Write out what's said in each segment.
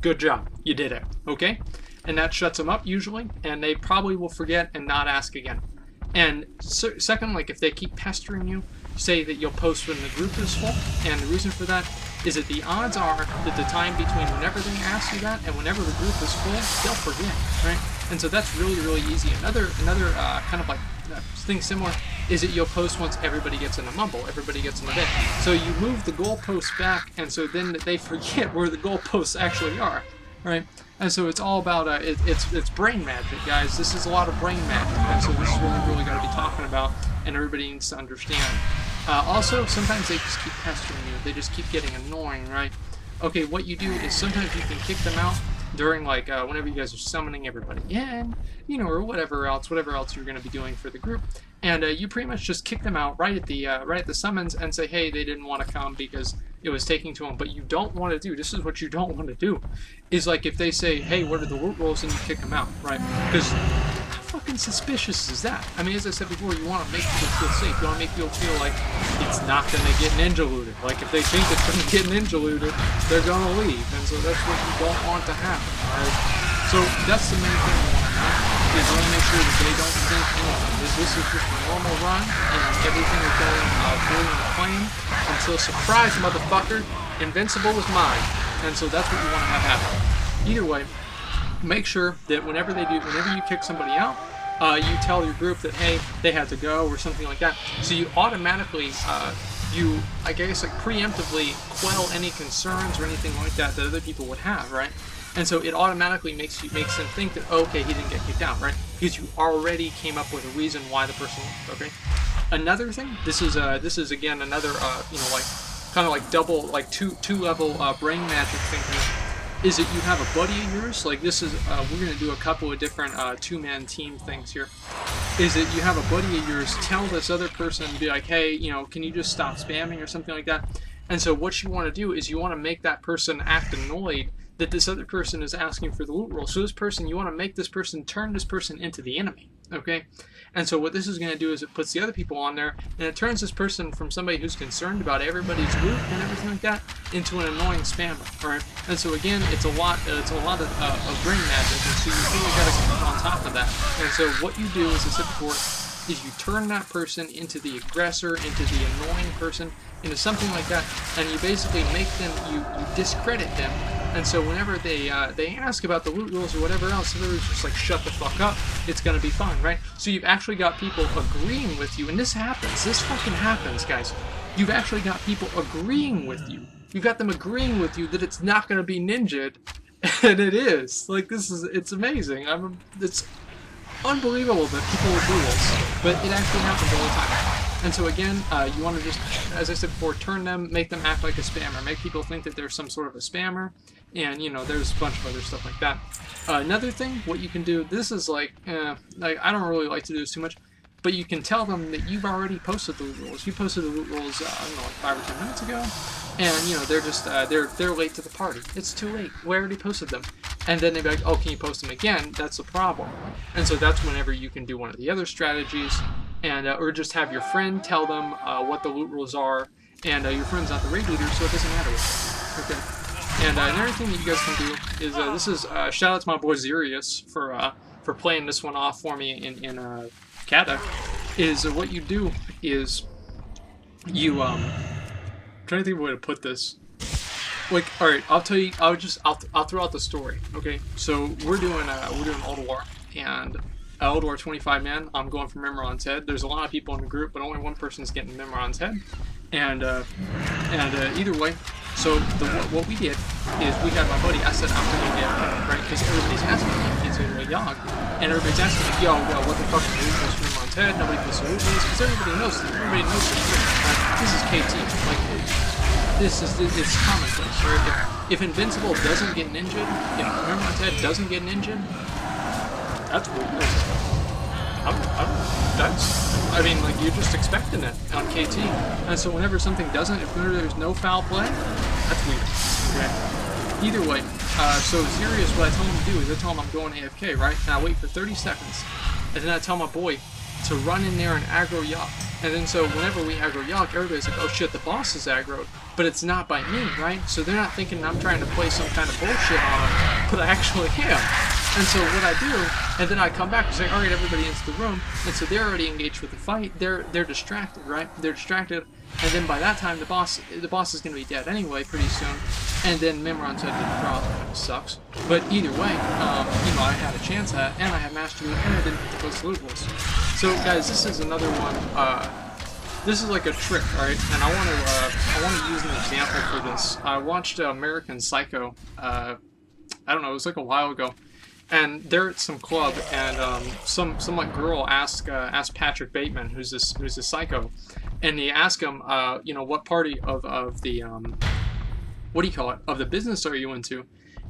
good job, you did it, okay? And that shuts them up usually, and they probably will forget and not ask again. And second, like if they keep pestering you, say that you'll post when the group is full, and the reason for that is that the odds are that the time between whenever they ask you that and whenever the group is full, they'll forget, right? And so that's really, really easy. Another kind of like thing similar is that you'll post once everybody gets in a mumble, everybody gets in a bit. So you move the goalposts back, and so then they forget where the goalposts actually are, right? And so it's all about it's brain magic, guys. This is a lot of brain magic, and so this is what we really got to be talking about, and everybody needs to understand. Also, sometimes they just keep pestering you. They just keep getting annoying, right? Okay, what you do is sometimes you can kick them out during, like, whenever you guys are summoning everybody in, you know, or whatever else you're going to be doing for the group. And you pretty much just kick them out right at the summons and say, hey, they didn't want to come because it was taking too long. But you don't want to do, this is what you don't want to do, is like if they say, hey, what are the loot rolls, and you kick them out, right? Because how fucking suspicious is that? I mean, as I said before, you want to make people feel safe. You want to make people feel like it's not going to get ninja looted. Like if they think it's going to get ninja looted, they're going to leave. And so that's what you don't want to happen, alright? So that's the main thing you want to have. Is want to make sure that they don't think anything. This is just a normal run, and everything is going according to plan until, surprise, motherfucker, Invincible is mine. And so that's what you want to have happen. Either way, make sure that whenever you kick somebody out, you tell your group that, hey, they had to go or something like that. So you automatically, I guess, like preemptively quell any concerns or anything like that that other people would have, right? And so it automatically makes them think that, oh, okay, he didn't get kicked out, right? Because you already came up with a reason why the person left, okay? Another thing, this is again another, you know, like kind of like double, like two level brain magic thing here, is that you have a buddy of yours. Like this is, we're gonna do a couple of different two-man team things here. Is that you have a buddy of yours tell this other person, be like, hey, you know, can you just stop spamming or something like that? And so what you want to do is you want to make that person act annoyed that this other person is asking for the loot roll. So this person, you want to make this person, turn this person into the enemy, okay? And so what this is going to do is it puts the other people on there, and it turns this person from somebody who's concerned about everybody's loot and everything like that into an annoying spammer, right? And so again, it's a lot of brain magic, and so you really got to keep on top of that. And so what you do, as I said before, is you turn that person into the aggressor, into the annoying person, into something like that, and you basically make them, you discredit them. And so whenever they ask about the loot rules or whatever else, everybody's just like, shut the fuck up, it's gonna be fine, right? So you've actually got people agreeing with you, and this happens, this fucking happens, guys. You've actually got people agreeing with you. You've got them agreeing with you that it's not gonna be ninja'd, and it is. Like, it's amazing. It's unbelievable that people will do this, but it actually happens all the time. And so again, you want to just, as I said before, turn them, make them act like a spammer, make people think that they're some sort of a spammer, and you know, there's a bunch of other stuff like that. Another thing, what you can do, this is like I don't really like to do this too much, but you can tell them that you've already posted the loot rules. You posted the loot rules, I don't know, like 5 or 10 minutes ago, and you know, they're just they're late to the party. It's too late. We already posted them. And then they'd be like, oh, can you post them again? That's a problem. And so that's whenever you can do one of the other strategies, and or just have your friend tell them what the loot rules are, and your friend's not the raid leader, so it doesn't matter what. Okay. And another thing that you guys can do is this is shout out to my boy Xerius for playing this one off for me in Kata. Is what you do is you I'm trying to think of a way to put this. Like, all right, I'll tell you. I'll throw out the story. Okay, so we're doing Ulduar, and Ulduar 25 man. I'm going for Mimiron's head. There's a lot of people in the group, but only one person's getting Mimiron's head. And either way, so what we did is we had my buddy. I said I'm gonna get right because everybody's asking me. He's a Yogg, and everybody's asking me, yo, what the fuck is Mimiron's head? Nobody puts the loot because everybody knows this. Everybody knows this. This is KT. Like. It's commonplace, right? If Invincible doesn't get ninja'd, if Mimiron's head doesn't get ninja'd, that's weird. I mean, like, you're just expecting it on KT. And so whenever something doesn't, if there's no foul play, that's weird. Okay? Either way, so Xerius, what I tell him to do is I tell him I'm going AFK, right? And I wait for 30 seconds, and then I tell my boy to run in there and aggro Yogg. And then so whenever we aggro Yogg, everybody's like, oh shit, the boss is aggroed. But it's not by me, right? So they're not thinking I'm trying to play some kind of bullshit on them, but I actually am. And so what I do, and then I come back and say, alright, everybody into the room. And so they're already engaged with the fight. They're distracted, right? They're distracted. And then by that time, the boss is going to be dead anyway pretty soon. And then Mimiron's head didn't draw. That kind of sucks. But either way, you know, I had a chance at it, and I had mastery, and I didn't have to post lootables. So guys, this is another one. This is like a trick, alright? And I want to use an example for this. I watched American Psycho. I don't know, it was like a while ago. And they're at some club, and some like girl asked Patrick Bateman, who's a psycho, and he asked him, you know, what party of the what do you call it, of the business are you into?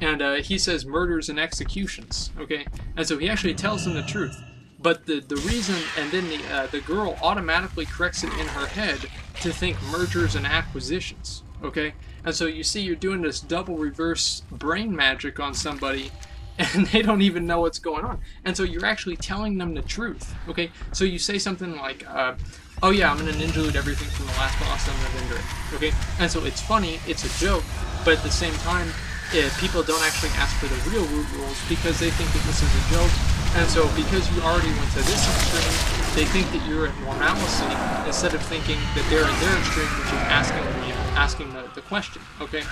And he says murders and executions. Okay, and so he actually tells them the truth. But the reason, and then the girl automatically corrects it in her head to think mergers and acquisitions. Okay, and so you see you're doing this double reverse brain magic on somebody, and they don't even know what's going on. And so you're actually telling them the truth, okay? So you say something like, oh yeah, I'm gonna ninja loot everything from the last boss, I'm gonna render it, okay? And so it's funny, it's a joke, but at the same time, people don't actually ask for the real loot rules because they think that this is a joke. And so because you already went to this extreme, they think that you're at normalcy instead of thinking that they're in their extreme, which is asking the question, okay?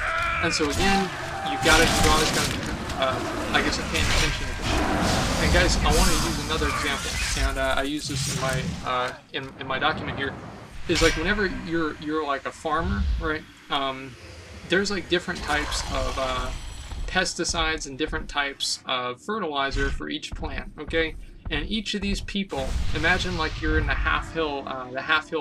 And so again, you've always got to I guess I'm paying attention to this shit. And guys, I want to use another example, and I use this in my in my document here. Is like whenever you're like a farmer, right? There's like different types of pesticides and different types of fertilizer for each plant, okay? And each of these people, imagine like you're in the Half Hill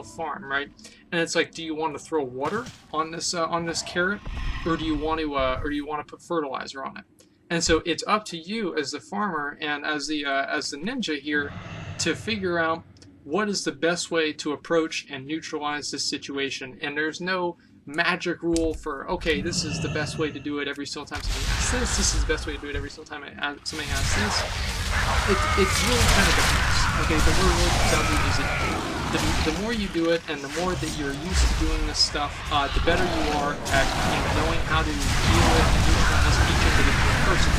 farm, right? And it's like, do you want to throw water on this carrot, or do you want to put fertilizer on it? And so it's up to you as the farmer and as the ninja here to figure out what is the best way to approach and neutralize this situation. And there's no magic rule for, okay, this is the best way to do it every single time somebody asks this is the best way to do it every single time somebody asks this. It really kind of depends. Okay, the more really comes down to is the more you do it and the more that you're used to doing this stuff, the better you are at knowing how to deal with and neutralize each individual person.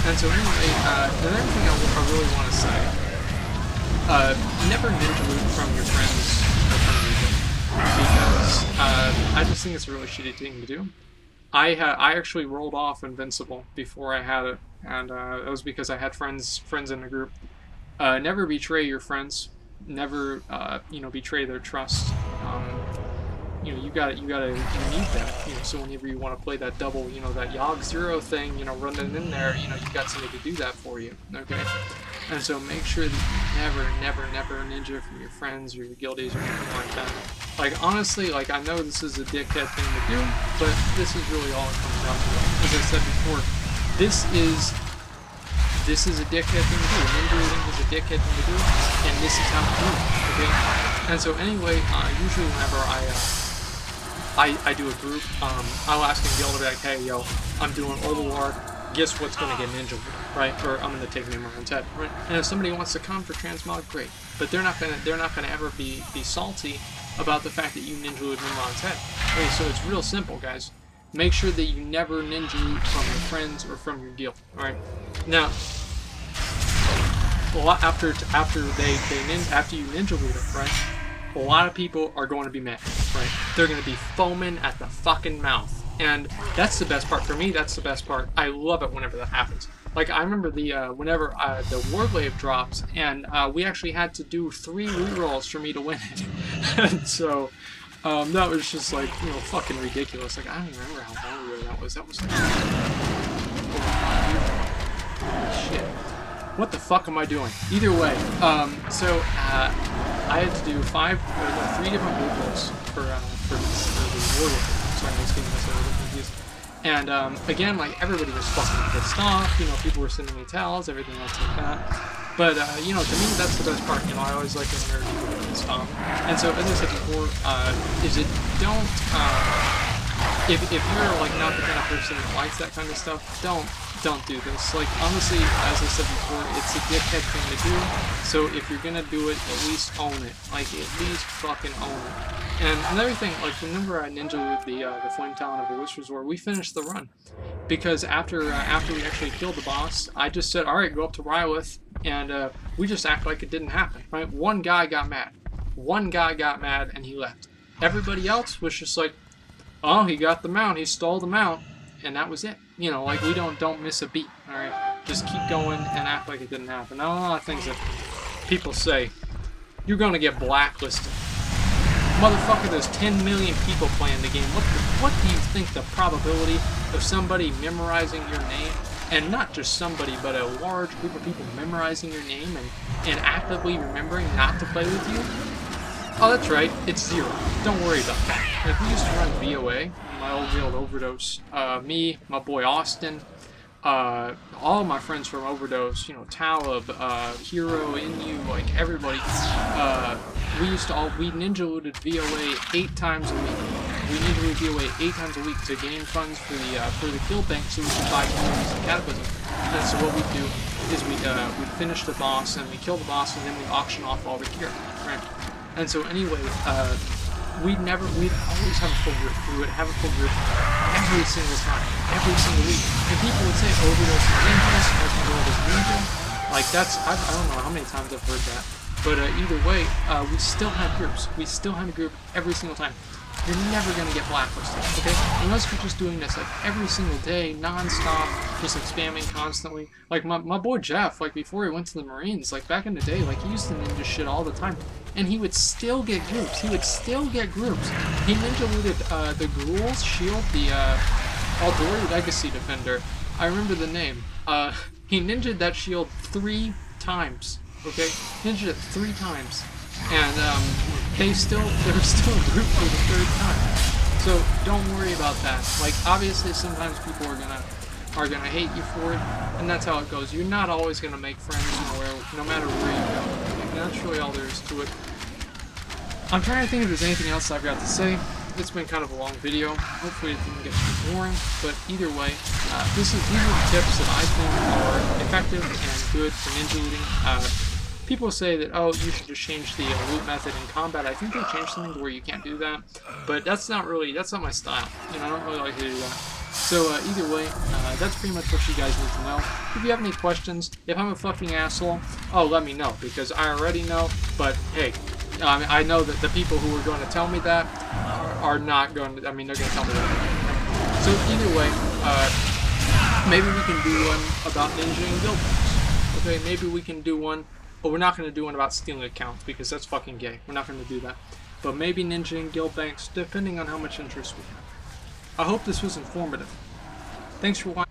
And so anyway, another thing I really want to say, never ninja loot from your friends or from your group, because I just think it's a really shitty thing to do. I actually rolled off Invincible before I had it, and that was because I had friends in the group. Never betray your friends. Never, betray their trust. You gotta mute that. So whenever you want to play that double, that Yogg Zero thing, running in there, you've got somebody to do that for you. Okay. And so make sure that you never ninja from your friends or your guildies or anything like that. Like, honestly, like, I know this is a dickhead thing to do, but this is really all it comes down to. As I said before, this is a dickhead thing to do. Ninja looting is a dickhead thing to do, and this is how to do it, okay? And so anyway, usually whenever I do a group, I'll ask a guild to be like, hey, yo, I'm doing Overlord, guess what's going to get ninja looted, right? Or I'm going to take Mimiron's head, right? And if somebody wants to come for transmog, great. But they're not gonna ever be salty about the fact that you ninja looted Mimiron's head. Okay, so it's real simple, guys. Make sure that you never ninja loot from your friends or from your guild, alright? Now, after you ninja loot it, right? A lot of people are going to be mad, right? They're going to be foaming at the fucking mouth. And that's the best part for me. That's the best part. I love it whenever that happens. Like, I remember whenever the Warglaive dropped, and we actually had to do 3 rerolls for me to win it. And so, that was just like, fucking ridiculous. Like, I don't even remember how long ago that was. That was like, shit. What the fuck am I doing? Either way, I had to do 3 different rerolls for the Warglaive. Sorry, I was getting myself a little confused. And again, like, everybody was fucking pissed off. People were sending me towels, everything else like that. But to me, that's the best part. I always like it when people get pissed off. And so, as I said before, don't if you're like not the kind of person that likes that kind of stuff, don't do this. Like honestly, as I said before, it's a dickhead thing to do. So if you're gonna do it, at least own it. Like at least fucking own it. And another thing, like whenever I ninja the Flame Talon of the Witcher's War, we finished the run because after we actually killed the boss, I just said, all right, go up to Rylith, and we just act like it didn't happen. Right? One guy got mad. One guy got mad and he left. Everybody else was just like, oh, he got the mount, he stole the mount, and that was it. You know, like we don't miss a beat. All right, just keep going and act like it didn't happen. Now, a lot of things that people say, you're gonna get blacklisted. Motherfucker, there's 10 million people playing the game. What do you think the probability of somebody memorizing your name, and not just somebody, but a large group of people memorizing your name and actively remembering not to play with you? Oh, that's right, it's 0. Don't worry about that. Like, we used to run VOA, my old Guild Overdose. Me, my boy Austin, all my friends from Overdose, you know, Talib, Hero, Inu, like everybody. We ninja looted VOA 8 times a week. We ninja looted VOA 8 times a week to gain funds for the guild bank so we could buy Canoes and Cataclysm. And so what we do is we finish the boss and we kill the boss and then we auction off all the gear, right? And so anyway, we'd always have a full group. We would have a full group every single time, every single week. And people would say Overdose is dangerous, Open World is ninja. Like that's, I don't know how many times I've heard that. But either way, we still had groups. We still had a group every single time. You're never going to get blacklisted, okay? Unless you're just doing this like every single day, non-stop, just like spamming constantly. Like my boy Jeff, like before he went to the Marines, like back in the day, like he used to ninja shit all the time. And he would still get groups. He ninja looted the Gruul's shield, the Aldori Legacy Defender. I remember the name. He ninja'd that shield 3 times. Okay, ninja'd it 3 times, and there was still a group for the 3rd time. So don't worry about that. Like obviously, sometimes people are gonna hate you for it, and that's how it goes. You're not always gonna make friends no matter where you go. And that's really all there is to it. I'm trying to think if there's anything else I've got to say. It's been kind of a long video. Hopefully it didn't get too boring, but either way, these are the tips that I think are effective and good for ninja looting. People say that, oh, you should just change the loot method in combat. I think they changed something to where you can't do that, but that's not my style. You know, I don't really like to do that. So either way, that's pretty much what you guys need to know. If you have any questions, if I'm a fucking asshole, oh, let me know, because I already know, but hey, I know that the people who are going to tell me that are not going to, I mean, they're going to tell me that. So either way, maybe we can do one about ninjaing guild banks. Okay, maybe we can do one, but we're not going to do one about stealing accounts, because that's fucking gay. We're not going to do that. But maybe ninjaing guild banks, depending on how much interest we have. I hope this was informative. Thanks for watching.